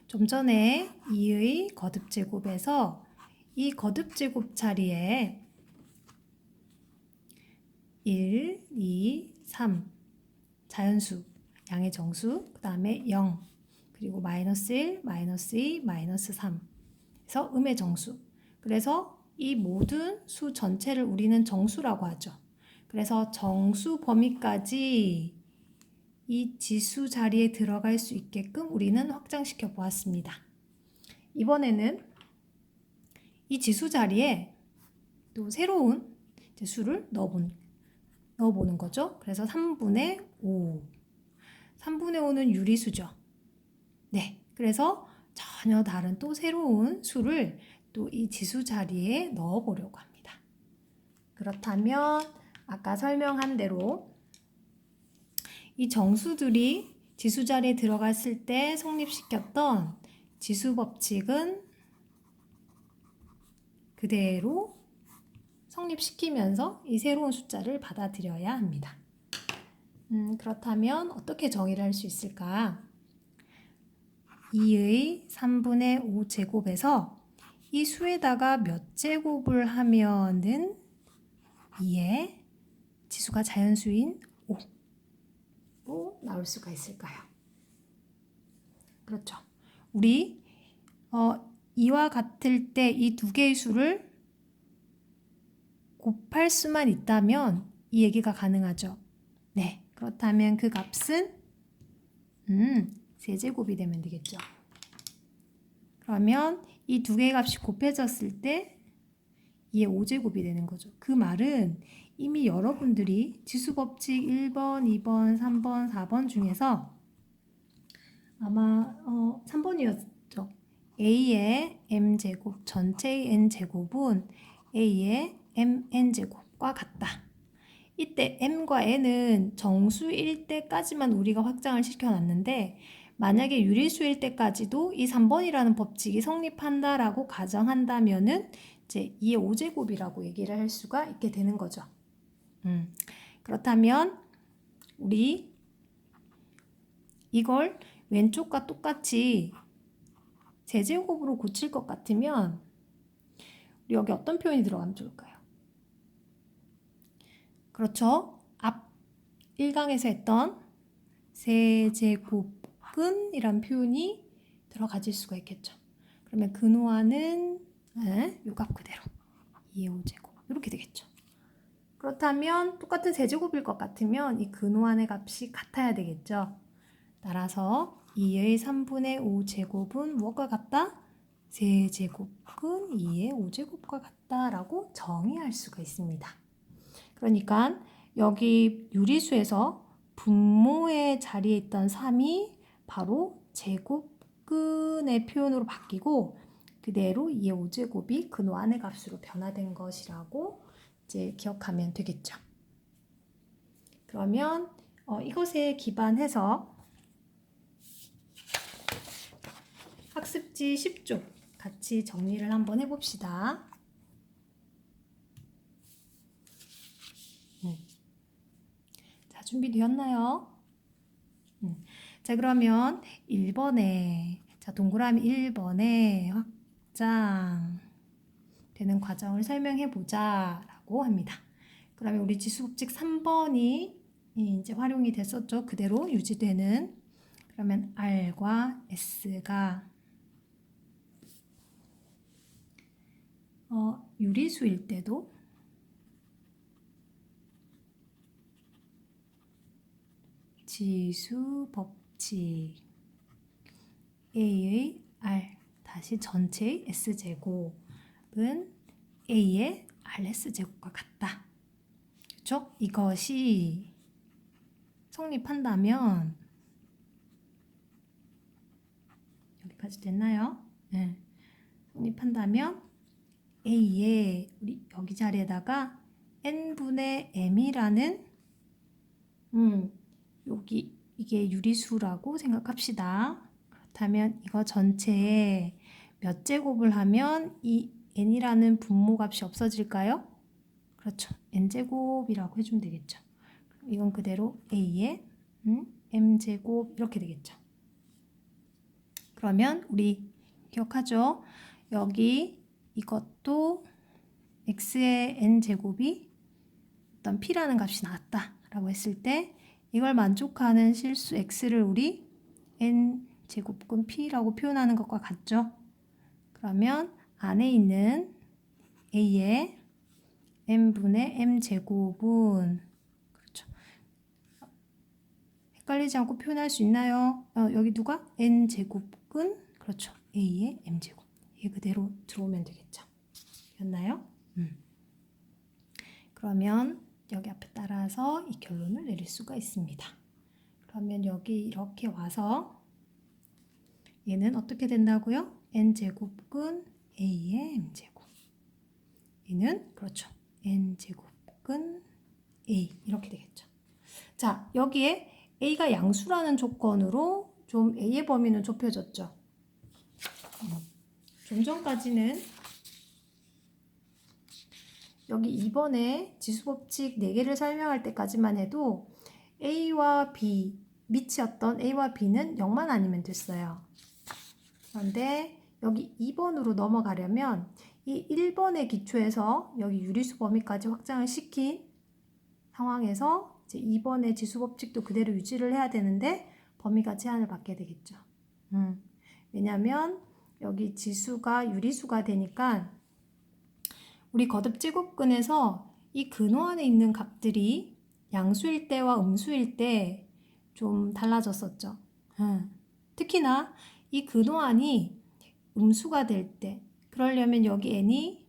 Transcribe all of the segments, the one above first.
좀 전에 2의 거듭제곱에서 이 거듭제곱 자리에 1, 2, 3 자연수, 양의 정수, 그 다음에 0, 그리고 마이너스 1, 마이너스 2, 마이너스 3 그래서 음의 정수. 그래서 이 모든 수 전체를 우리는 정수라고 하죠. 그래서 정수 범위까지 이 지수 자리에 들어갈 수 있게끔 우리는 확장시켜 보았습니다. 이번에는 이 지수 자리에 또 새로운 수를 넣어보는 거죠. 그래서 3분의 5. 3분의 5는 유리수죠. 네. 그래서 전혀 다른 또 새로운 수를 또 이 지수 자리에 넣어보려고 합니다. 그렇다면 아까 설명한 대로 이 정수들이 지수 자리에 들어갔을 때 성립시켰던 지수 법칙은 그대로 성립시키면서 이 새로운 숫자를 받아들여야 합니다. 그렇다면 어떻게 정의를 할 수 있을까? 2의 3분의 5 제곱에서 이 수에다가 몇 제곱을 하면은 2의 지수가 자연수인 5로 나올 수가 있을까요? 그렇죠. 우리 2와 같을 때 이 두 개의 수를 곱할 수만 있다면 이 얘기가 가능하죠. 네, 그렇다면 그 값은 세제곱이 되면 되겠죠. 그러면 이 두 개의 값이 곱해졌을 때 2의 5제곱이 되는 거죠. 그 말은 이미 여러분들이 지수법칙 1번, 2번, 3번, 4번 중에서 아마 3번이었죠. A의 m제곱 전체의 n제곱은 A의 mn제곱과 같다. 이때 m과 n은 정수일 때까지만 우리가 확장을 시켜놨는데 만약에 유리수일 때까지도 이 3번이라는 법칙이 성립한다라고 가정한다면은 이제 2의 5제곱이라고 얘기를 할 수가 있게 되는 거죠. 그렇다면 우리 이걸 왼쪽과 똑같이 세제곱으로 고칠 것 같으면 우리 여기 어떤 표현이 들어가면 좋을까요? 그렇죠. 앞 1강에서 했던 세제곱근 이란 표현이 들어가질 수가 있겠죠. 그러면 근호하는 요 값 그대로 2의 5제곱 이렇게 되겠죠. 그렇다면 똑같은 세제곱일 것 같으면 이 근호한의 값이 같아야 되겠죠. 따라서 2의 3분의 5제곱은 무엇과 같다? 세제곱은 2의 5제곱과 같다라고 정의할 수가 있습니다. 그러니까 여기 유리수에서 분모의 자리에 있던 3이 바로 제곱근의 표현으로 바뀌고 그대로 2의 5제곱이 근호한의 값으로 변화된 것이라고 이제 기억하면 되겠죠. 그러면 이것에 기반해서 학습지 10쪽 같이 정리를 한번 해봅시다. 자, 준비되었나요? 자, 그러면 1번에 자, 동그라미 1번에 확장 되는 과정을 설명해 보자 라고 합니다. 그러면 우리 지수법칙 3번이 이제 활용이 됐었죠. 그대로 유지되는. 그러면 R과 S가 유리수일 때도 지수법칙 A의 R 다시 전체의 S제곱은 A의 RS제곱과 같다. 그렇죠? 이것이 성립한다면 여기까지 됐나요? 네. 성립한다면 A의 우리 여기 자리에다가 n분의 m이라는 여기 이게 유리수라고 생각합시다. 그렇다면 이거 전체에 몇 제곱을 하면 이 n이라는 분모값이 없어질까요? 그렇죠. n제곱이라고 해주면 되겠죠. 이건 그대로 a의 m제곱 이렇게 되겠죠. 그러면 우리 기억하죠? 여기 이것도 x의 n제곱이 어떤 p라는 값이 나왔다 라고 했을 때 이걸 만족하는 실수 x를 우리 n제곱근 p라고 표현하는 것과 같죠? 그러면 안에 있는 a의 n분의 m제곱은 그렇죠. 헷갈리지 않고 표현할 수 있나요? 여기 누가? n제곱근 그렇죠. a의 m제곱. 이게 그대로 들어오면 되겠죠. 됐나요? 그러면 여기 앞에 따라서 이 결론을 내릴 수가 있습니다. 그러면 여기 이렇게 와서 얘는 어떻게 된다고요? n제곱근 a의 m제곱. 얘는 그렇죠. n제곱근 a 이렇게 되겠죠. 자, 여기에 a가 양수라는 조건으로 좀 a의 범위는 좁혀졌죠. 좀 전까지는 여기 2번에 지수법칙 4개를 설명할 때까지만 해도 a와 b, 밑이었던 a와 b는 0만 아니면 됐어요. 그런데 여기 2번으로 넘어가려면 이 1번의 기초에서 여기 유리수 범위까지 확장을 시킨 상황에서 이제 2번의 지수법칙도 그대로 유지를 해야 되는데 범위가 제한을 받게 되겠죠. 왜냐하면 여기 지수가 유리수가 되니까 우리 거듭 제곱근에서 이 근호 안에 있는 값들이 양수일 때와 음수일 때 좀 달라졌었죠. 특히나 이 근호 안이 음수가 될 때 그러려면 여기 n이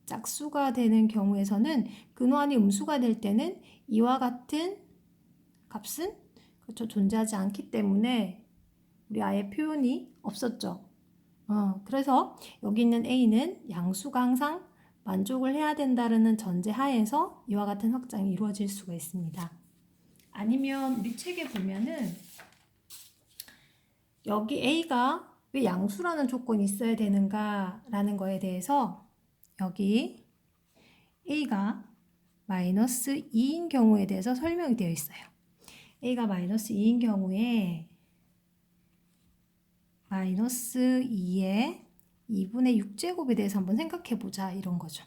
짝수가 되는 경우에서는 근호 안이 음수가 될 때는 이와 같은 값은 그렇죠 존재하지 않기 때문에 우리 아예 표현이 없었죠. 그래서 여기 있는 a는 양수가 항상 만족을 해야 된다는 전제 하에서 이와 같은 확장이 이루어질 수가 있습니다. 아니면 우리 책에 보면은 여기 a가 왜 양수라는 조건이 있어야 되는가라는 거에 대해서 여기 a가 마이너스 2인 경우에 대해서 설명이 되어 있어요. a가 마이너스 2인 경우에 마이너스 2의 2분의 6제곱에 대해서 한번 생각해 보자 이런 거죠.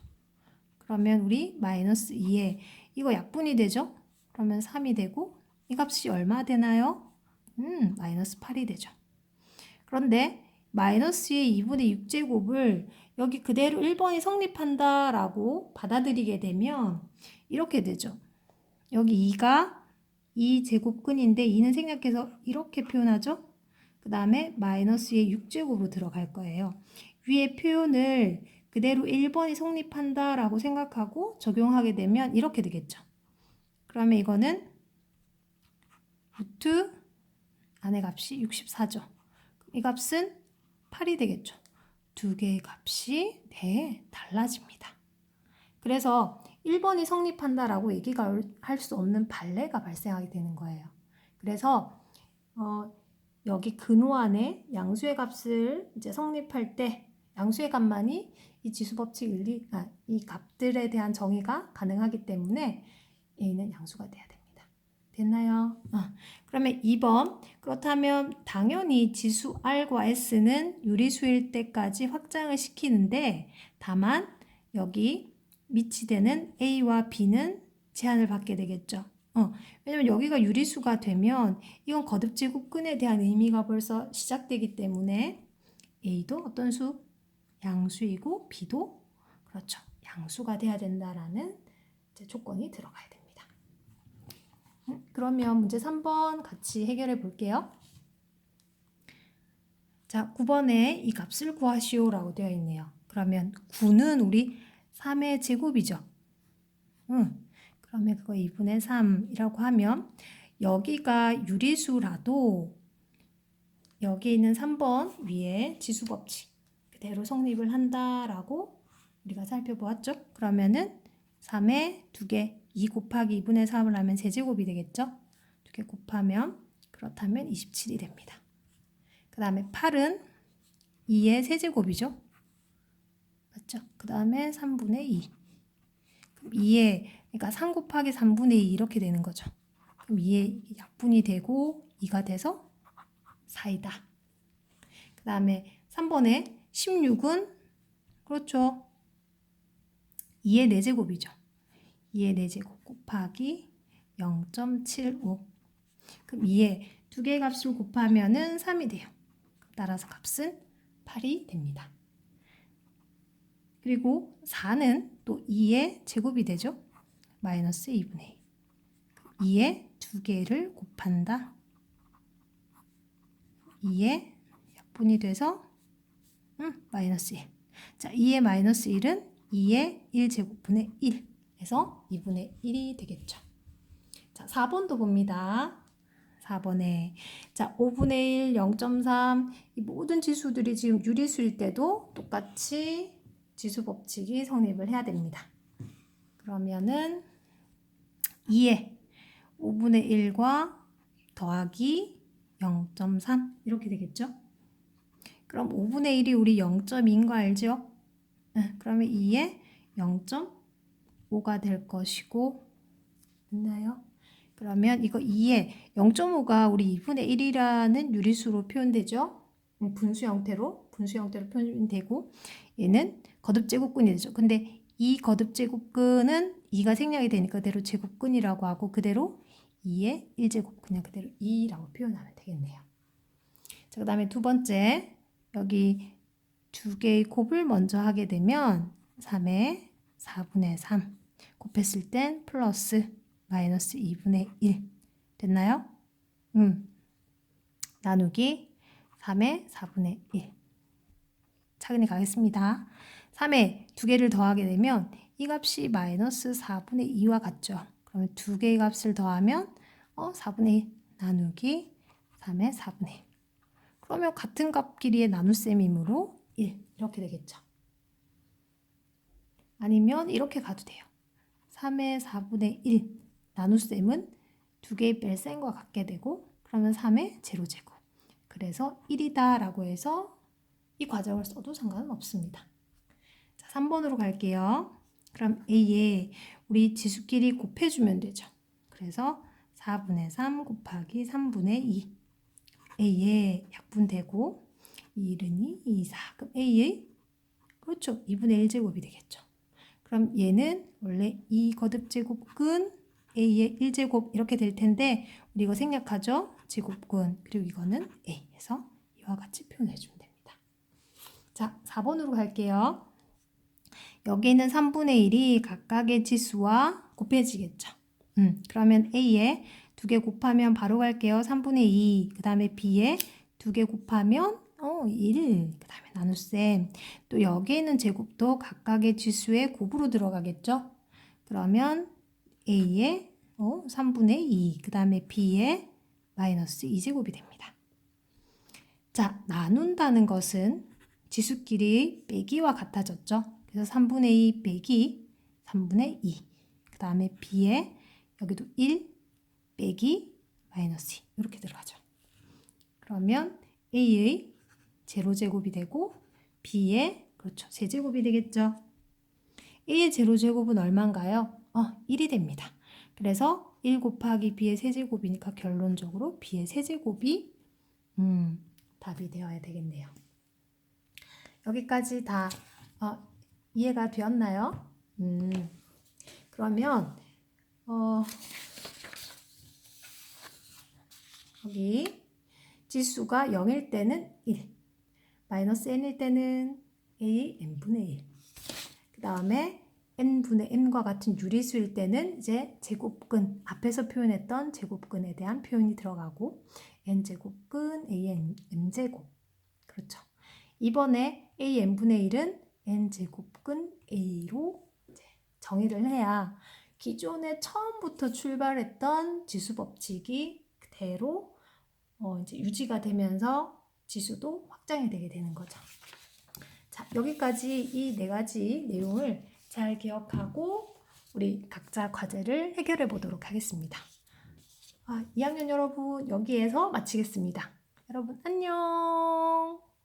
그러면 우리 마이너스 2에 이거 약분이 되죠? 그러면 3이 되고 이 값이 얼마 되나요? 마이너스 8이 되죠. 그런데 마이너스 2의 2분의 6제곱을 여기 그대로 1번이 성립한다 라고 받아들이게 되면 이렇게 되죠. 여기 2가 2제곱근인데 2는 생략해서 이렇게 표현하죠. 그 다음에 마이너스 2의 6제곱으로 들어갈 거예요. 위의 표현을 그대로 1번이 성립한다 라고 생각하고 적용하게 되면 이렇게 되겠죠. 그러면 이거는 루트 안의 값이 64죠. 이 값은 8이 되겠죠. 두 개의 값이 달라집니다. 그래서 1번이 성립한다라고 얘기가 할 수 없는 발레가 발생하게 되는 거예요. 그래서 여기 근호 안에 양수의 값을 이제 성립할 때 양수의 값만이 이 지수법칙 이 값들에 대한 정의가 가능하기 때문에 A는 양수가 돼야 됩니다. 됐나요? 그러면 2번 그렇다면 당연히 지수 R과 S는 유리수일 때까지 확장을 시키는데 다만 여기 미치되는 A와 B는 제한을 받게 되겠죠. 왜냐면 여기가 유리수가 되면 이건 거듭제곱근에 대한 의미가 벌써 시작되기 때문에 A도 어떤 수? 양수이고 B도 그렇죠. 양수가 돼야 된다라는 조건이 들어가야 됩니다. 그러면 문제 3번 같이 해결해 볼게요. 자, 9번에 이 값을 구하시오 라고 되어 있네요. 그러면 9는 우리 3의 제곱이죠. 그러면 그거 2분의 3이라고 하면 여기가 유리수라도 여기 있는 3번 위에 지수법칙 그대로 성립을 한다라고 우리가 살펴보았죠. 그러면은 3에 2개 2 곱하기 2분의 3을 하면 세제곱이 되겠죠. 2개 곱하면 그렇다면 27이 됩니다. 그 다음에 8은 2의 세제곱이죠. 맞죠? 그 다음에 3분의 2. 그럼 2의 그러니까 3 곱하기 3분의 2 이렇게 되는 거죠. 그럼 2의 약분이 되고 2가 돼서 4이다. 다음에 3번에 16은 그렇죠. 2의 4제곱이죠. 2의 4제곱 곱하기 0.75. 그럼 2의 두 개의 값을 곱하면은 3이 돼요. 따라서 값은 8이 됩니다. 그리고 4는 또 2의 제곱이 되죠. 마이너스 2분의 1. 2의 두 개를 곱한다. 2의 약분이 돼서 마이너스 1. 자, 2의 마이너스 1은 2의 1제곱분의 1 해서 2분의 1이 되겠죠. 자, 4번도 봅니다. 4번에 자 5분의 1, 0.3 이 모든 지수들이 지금 유리수일 때도 똑같이 지수 법칙이 성립을 해야 됩니다. 그러면은 2에 5분의 1과 더하기 0.3 이렇게 되겠죠? 그럼 5분의 1이 우리 0.2인 거 알죠? 그러면 2에 0.5가 될 것이고 됐나요? 그러면 이거 2에 0.5가 우리 2분의 1이라는 유리수로 표현되죠? 분수 형태로 표현되고 얘는 거듭제곱근이 되죠. 근데 이 거듭제곱근은 2가 생략이 되니까 그대로 제곱근이라고 하고 그대로 2의 1제곱 그냥 그대로 2라고 표현하면 되겠네요. 자, 그 다음에 두 번째 여기 두 개의 곱을 먼저 하게 되면 3에 4분의 3 곱했을 땐 플러스 마이너스 2분의 1 됐나요? 나누기 3의 4분의 1 차근히 가겠습니다. 3에 두 개를 더하게 되면 이 값이 마이너스 4분의 2와 같죠. 그러면 두 개의 값을 더하면 4분의 1 나누기 3의 4분의 1 그러면 같은 값끼리의 나눗셈이므로 1 이렇게 되겠죠. 아니면 이렇게 가도 돼요. 3의 4분의 1 나눗셈은 두 개의 뺄셈과 같게 되고 그러면 3의 제로제곱 그래서 1이다 라고 해서 이 과정을 써도 상관은 없습니다. 자, 3번으로 갈게요. 그럼 A에 우리 지수끼리 곱해주면 되죠. 그래서 4분의 3 곱하기 3분의 2 A에 약분되고 1은 2, 2, 4 그럼 A의 그렇죠. 2분의 1제곱이 되겠죠. 그럼 얘는 원래 2 거듭제곱근 A의 1제곱 이렇게 될 텐데 우리 이거 생략하죠. 제곱근 그리고 이거는 A 해서 이와 같이 표현해주면 됩니다. 자 4번으로 갈게요. 여기 있는 3분의 1이 각각의 지수와 곱해지겠죠. 그러면 A에 두 개 곱하면 바로 갈게요. 3분의 2 그 다음에 B에 두 개 곱하면 1 그 다음에 나눗셈 또 여기 있는 제곱도 각각의 지수의 곱으로 들어가겠죠. 그러면 A에 3분의 2 그 다음에 B에 마이너스 2제곱이 됩니다. 자 나눈다는 것은 지수끼리 빼기와 같아졌죠. 그래서 3분의 2 빼기 3분의 2 그 다음에 B에 여기도 1 빼기 마이너스 2 이렇게 들어가죠. 그러면 A의 제로제곱이 되고 B의 그렇죠 세제곱이 되겠죠. A의 제로제곱은 얼마인가요? 1이 됩니다. 그래서 1 곱하기 B의 세제곱이니까 결론적으로 B의 세제곱이 답이 되어야 되겠네요. 여기까지 다 이해가 되었나요? 그러면 여기 지수가 0일 때는 1, 마이너스 n일 때는 a n분의 1. 그 다음에 n분의 n과 같은 유리수일 때는 이제 제곱근, 앞에서 표현했던 제곱근에 대한 표현이 들어가고 n제곱근, a m제곱. 그렇죠. 이번에 a n분의 1은 n제곱근 a로 정의를 해야 기존에 처음부터 출발했던 지수 법칙이 그대로 이제 유지가 되면서 지수도 확장이 되게 되는 거죠. 자, 여기까지 이 네 가지 내용을 잘 기억하고 우리 각자 과제를 해결해 보도록 하겠습니다. 2학년 여러분 여기에서 마치겠습니다. 여러분 안녕.